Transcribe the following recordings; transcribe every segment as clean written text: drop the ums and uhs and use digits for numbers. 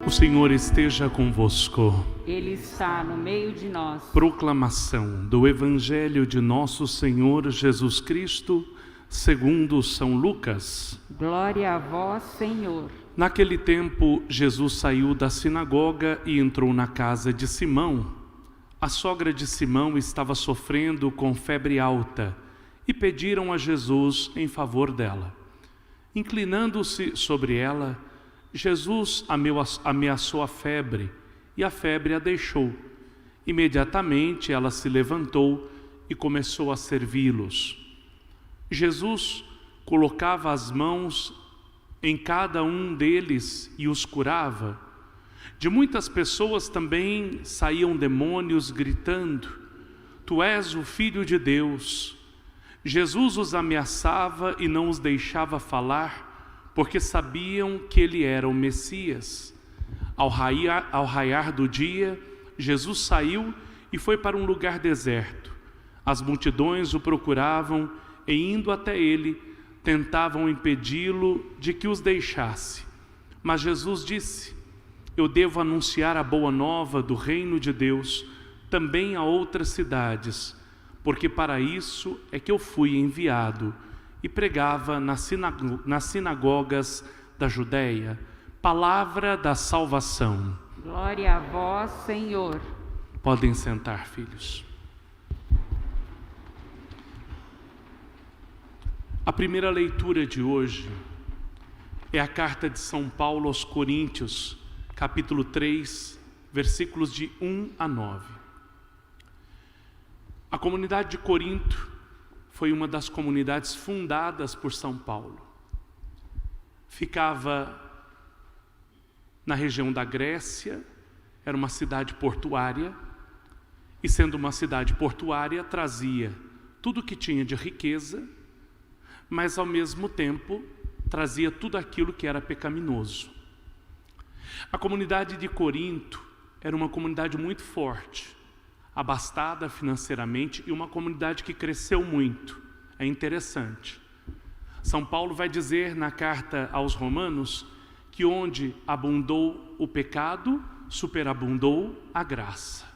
O Senhor esteja convosco. Ele está no meio de nós. Proclamação do Evangelho de Nosso Senhor Jesus Cristo, segundo São Lucas. Glória a vós, Senhor. Naquele tempo, Jesus saiu da sinagoga e entrou na casa de Simão. A sogra de Simão estava sofrendo com febre alta e pediram a Jesus em favor dela. Inclinando-se sobre ela, Jesus ameaçou a febre e a febre a deixou. Imediatamente ela se levantou e começou a servi-los. Jesus colocava as mãos em cada um deles e os curava. De muitas pessoas também saíam demônios gritando: Tu és o Filho de Deus. Jesus os ameaçava e não os deixava falar, porque sabiam que ele era o Messias. Ao raiar do dia, Jesus saiu e foi para um lugar deserto. As multidões o procuravam e, indo até ele, tentavam impedi-lo de que os deixasse. Mas Jesus disse: Eu devo anunciar a boa nova do reino de Deus também a outras cidades, porque para isso é que eu fui enviado. E pregava nas sinagogas da Judéia. Palavra da salvação. Glória a vós, Senhor. Podem sentar, filhos. A primeira leitura de hoje é a carta de São Paulo aos Coríntios, capítulo 3, versículos de 1 a 9. A comunidade de Corinto foi uma das comunidades fundadas por São Paulo. Ficava na região da Grécia, era uma cidade portuária, e sendo uma cidade portuária, trazia tudo o que tinha de riqueza, mas ao mesmo tempo trazia tudo aquilo que era pecaminoso. A comunidade de Corinto era uma comunidade muito forte, abastada financeiramente e uma comunidade que cresceu muito. É interessante. São Paulo vai dizer na carta aos Romanos que onde abundou o pecado, superabundou a graça.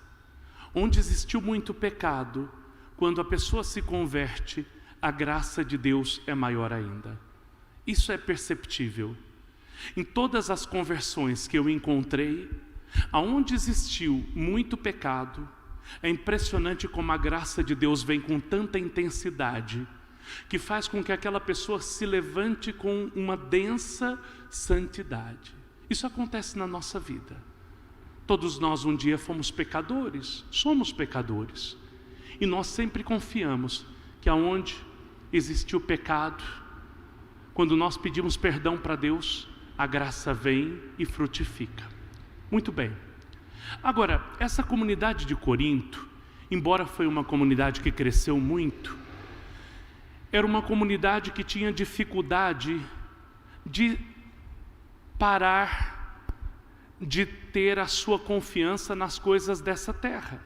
Onde existiu muito pecado, quando a pessoa se converte, a graça de Deus é maior ainda. Isso é perceptível. Em todas as conversões que eu encontrei, aonde existiu muito pecado, é impressionante como a graça de Deus vem com tanta intensidade, que faz com que aquela pessoa se levante com uma densa santidade. Isso acontece na nossa vida. Todos nós um dia fomos pecadores, somos pecadores. E nós sempre confiamos que aonde existiu pecado, quando nós pedimos perdão para Deus, a graça vem e frutifica. Muito bem. Agora, essa comunidade de Corinto, embora foi uma comunidade que cresceu muito, era uma comunidade que tinha dificuldade de parar de ter a sua confiança nas coisas dessa terra.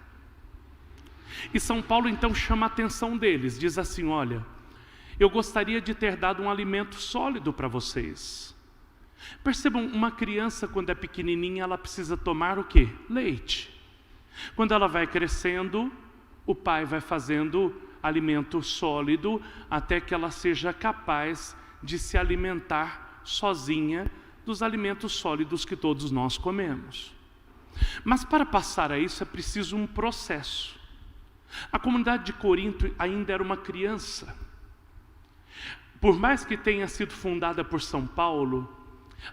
E São Paulo então chama a atenção deles, diz assim: olha, eu gostaria de ter dado um alimento sólido para vocês. Percebam, uma criança quando é pequenininha, ela precisa tomar o quê? Leite. Quando ela vai crescendo, o pai vai fazendo alimento sólido até que ela seja capaz de se alimentar sozinha dos alimentos sólidos que todos nós comemos. Mas para passar a isso é preciso um processo. A comunidade de Corinto ainda era uma criança. Por mais que tenha sido fundada por São Paulo,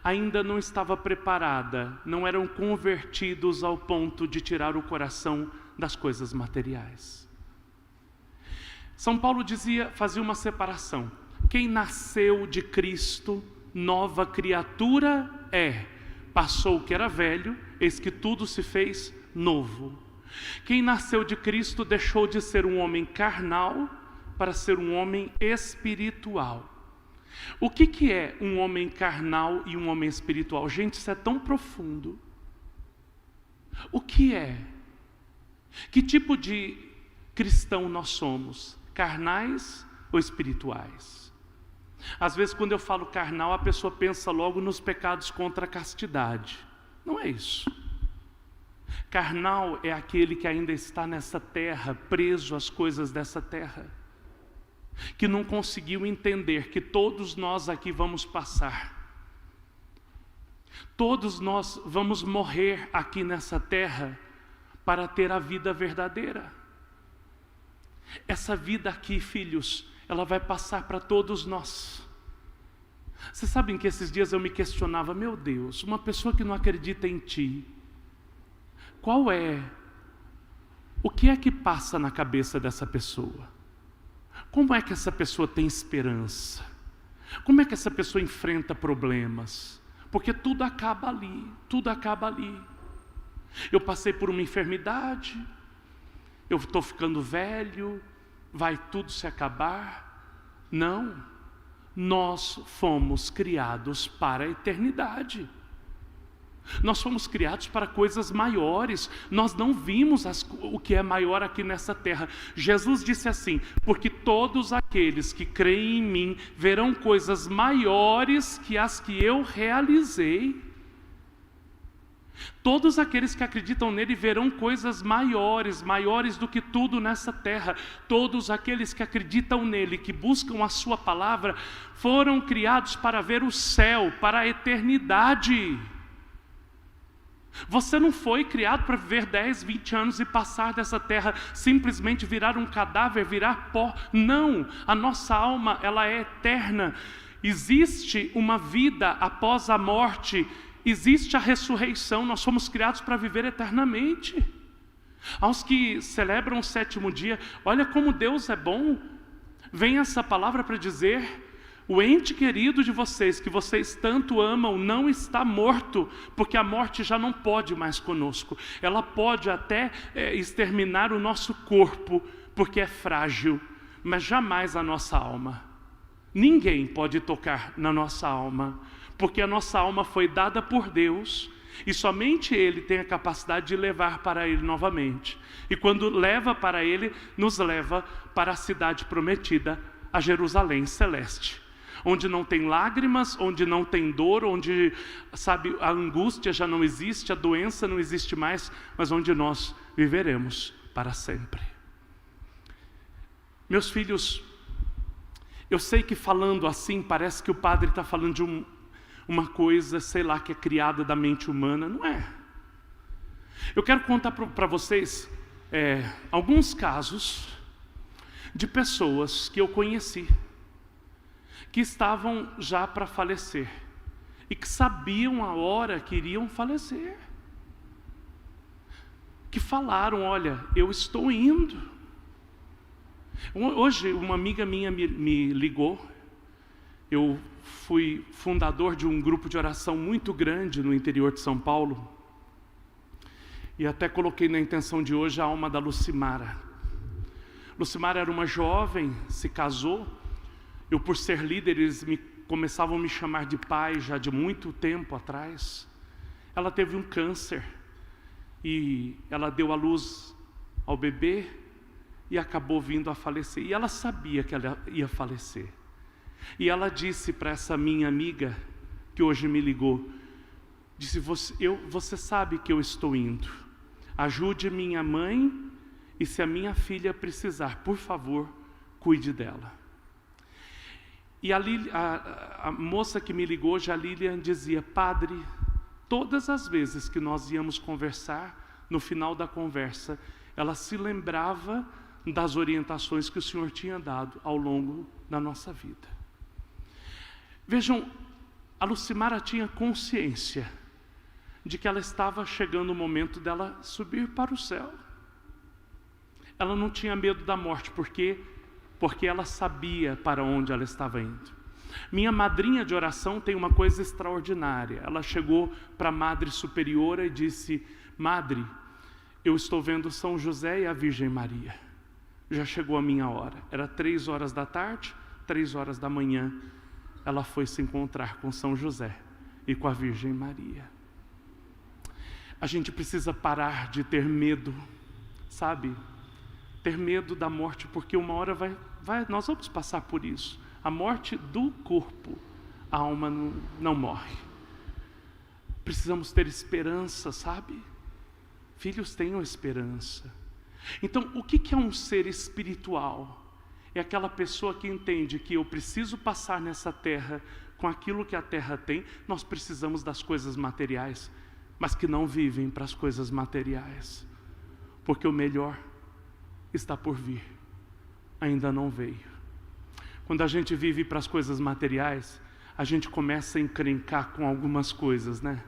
ainda não estava preparada, não eram convertidos ao ponto de tirar o coração das coisas materiais. São Paulo fazia uma separação. Quem nasceu de Cristo, nova criatura é. Passou o que era velho, eis que tudo se fez novo. Quem nasceu de Cristo deixou de ser um homem carnal para ser um homem espiritual. O que é um homem carnal e um homem espiritual? Gente, isso é tão profundo. O que é? Que tipo de cristão nós somos? Carnais ou espirituais? Às vezes, quando eu falo carnal, a pessoa pensa logo nos pecados contra a castidade. Não é isso. Carnal é aquele que ainda está nessa terra, preso às coisas dessa terra, que não conseguiu entender que todos nós aqui vamos passar. Todos nós vamos morrer aqui nessa terra para ter a vida verdadeira. Essa vida aqui, filhos, ela vai passar para todos nós. Vocês sabem que esses dias eu me questionava, meu Deus, uma pessoa que não acredita em Ti, o que é que passa na cabeça dessa pessoa? Como é que essa pessoa tem esperança? Como é que essa pessoa enfrenta problemas? Porque tudo acaba ali, tudo acaba ali. Eu passei por uma enfermidade, eu estou ficando velho, vai tudo se acabar? Não, nós fomos criados para a eternidade. Nós fomos criados para coisas maiores. Nós não vimos o que é maior aqui nessa terra. Jesus disse assim, porque todos aqueles que creem em mim verão coisas maiores que as que eu realizei. Todos aqueles que acreditam nele verão coisas maiores, maiores do que tudo nessa terra. Todos aqueles que acreditam nele, que buscam a sua palavra, foram criados para ver o céu, para a eternidade. Você não foi criado para viver 10, 20 anos e passar dessa terra, simplesmente virar um cadáver, virar pó. Não, a nossa alma, ela é eterna. Existe uma vida após a morte, existe a ressurreição, nós fomos criados para viver eternamente. Aos que celebram o 7º dia, olha como Deus é bom. Vem essa palavra para dizer, o ente querido de vocês, que vocês tanto amam, não está morto, porque a morte já não pode mais conosco. Ela pode até exterminar o nosso corpo, porque é frágil, mas jamais a nossa alma. Ninguém pode tocar na nossa alma, porque a nossa alma foi dada por Deus, e somente Ele tem a capacidade de levar para Ele novamente. E quando leva para Ele, nos leva para a cidade prometida, a Jerusalém celeste, onde não tem lágrimas, onde não tem dor, onde, sabe, a angústia já não existe, a doença não existe mais, mas onde nós viveremos para sempre. Meus filhos, eu sei que falando assim, parece que o padre está falando de uma coisa, sei lá, que é criada da mente humana. Não é. Eu quero contar para vocês alguns casos de pessoas que eu conheci, que estavam já para falecer, e que sabiam a hora que iriam falecer, que falaram, olha, eu estou indo. Hoje uma amiga minha me ligou. Eu fui fundador de um grupo de oração muito grande no interior de São Paulo, e até coloquei na intenção de hoje a alma da Lucimara. Lucimara era uma jovem, se casou. Eu, por ser líder, eles começavam a me chamar de pai já de muito tempo atrás. Ela teve um câncer, e ela deu à luz ao bebê, e acabou vindo a falecer. E ela sabia que ela ia falecer. E ela disse para essa minha amiga, que hoje me ligou, disse, você sabe que eu estou indo. Ajude minha mãe, e se a minha filha precisar, por favor, cuide dela. E a moça que me ligou, a Lilian, dizia, padre, todas as vezes que nós íamos conversar, no final da conversa, ela se lembrava das orientações que o Senhor tinha dado ao longo da nossa vida. Vejam, a Lucimara tinha consciência de que ela estava chegando o momento dela subir para o céu. Ela não tinha medo da morte, porque ela sabia para onde ela estava indo. Minha madrinha de oração tem uma coisa extraordinária. Ela chegou para a Madre Superiora e disse, Madre, eu estou vendo São José e a Virgem Maria. Já chegou a minha hora. Era 3 horas da tarde, 3 horas da manhã. Ela foi se encontrar com São José e com a Virgem Maria. A gente precisa parar de ter medo, sabe? Ter medo da morte, porque uma hora nós vamos passar por isso. A morte do corpo, a alma não morre. Precisamos ter esperança, sabe? Filhos, tenham esperança. Então, o que é um ser espiritual? É aquela pessoa que entende que eu preciso passar nessa terra com aquilo que a terra tem. Nós precisamos das coisas materiais, mas que não vivem para as coisas materiais, porque o melhor está por vir, ainda não veio. Quando a gente vive para as coisas materiais, a gente começa a encrencar com algumas coisas, né?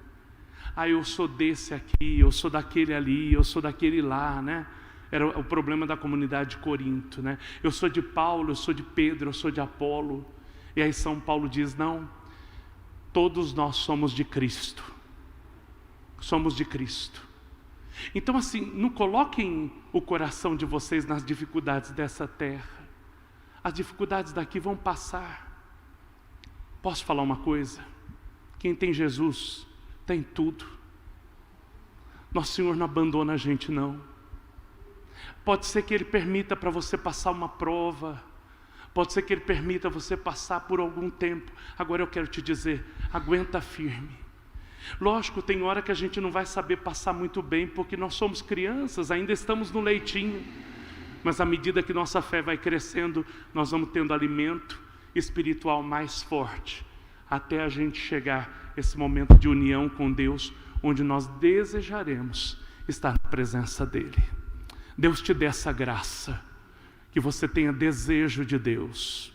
Eu sou desse aqui, eu sou daquele ali, eu sou daquele lá, né? Era o problema da comunidade de Corinto, né? Eu sou de Paulo, eu sou de Pedro, eu sou de Apolo. E aí São Paulo diz, não, todos nós somos de Cristo. Somos de Cristo. Então assim, não coloquem o coração de vocês nas dificuldades dessa terra. As dificuldades daqui vão passar. Posso falar uma coisa? Quem tem Jesus, tem tudo. Nosso Senhor não abandona a gente, não. Pode ser que Ele permita para você passar uma prova. Pode ser que Ele permita você passar por algum tempo. Agora eu quero te dizer, aguenta firme. Lógico, tem hora que a gente não vai saber passar muito bem, porque nós somos crianças, ainda estamos no leitinho. Mas à medida que nossa fé vai crescendo, nós vamos tendo alimento espiritual mais forte, até a gente chegar a esse momento de união com Deus, onde nós desejaremos estar na presença dEle. Deus te dê essa graça, que você tenha desejo de Deus.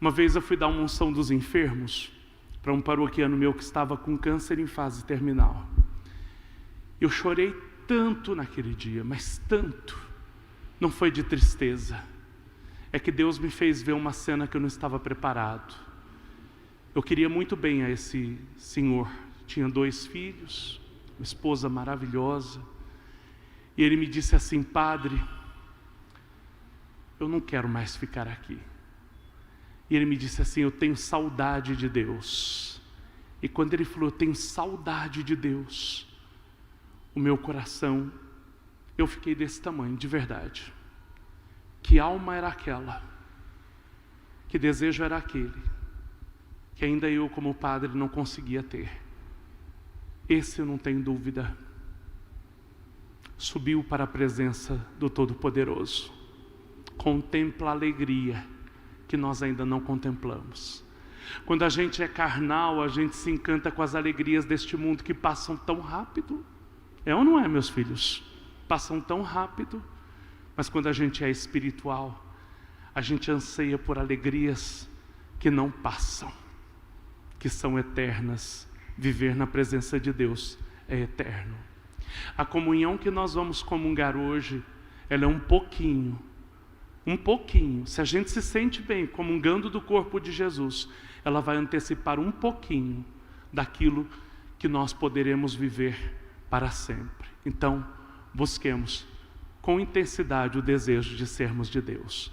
Uma vez eu fui dar uma unção dos enfermos para um paroquiano meu que estava com câncer em fase terminal. Eu chorei tanto naquele dia, mas tanto. Não foi de tristeza. É que Deus me fez ver uma cena que eu não estava preparado. Eu queria muito bem a esse senhor. Tinha 2 filhos, uma esposa maravilhosa. E ele me disse assim, padre, eu não quero mais ficar aqui. E ele me disse assim, eu tenho saudade de Deus. E quando ele falou, eu tenho saudade de Deus, o meu coração, eu fiquei desse tamanho, de verdade. Que alma era aquela? Que desejo era aquele? Que ainda eu como padre não conseguia ter. Esse eu não tenho dúvida. Subiu para a presença do Todo-Poderoso. Contempla a alegria que nós ainda não contemplamos. Quando a gente é carnal, a gente se encanta com as alegrias deste mundo que passam tão rápido. É ou não é, meus filhos? Passam tão rápido. Mas quando a gente é espiritual, a gente anseia por alegrias que não passam, que são eternas. Viver na presença de Deus é eterno. A comunhão que nós vamos comungar hoje, ela é um pouquinho. Se a gente se sente bem comungando do corpo de Jesus, ela vai antecipar um pouquinho daquilo que nós poderemos viver para sempre. Então, busquemos com intensidade o desejo de sermos de Deus.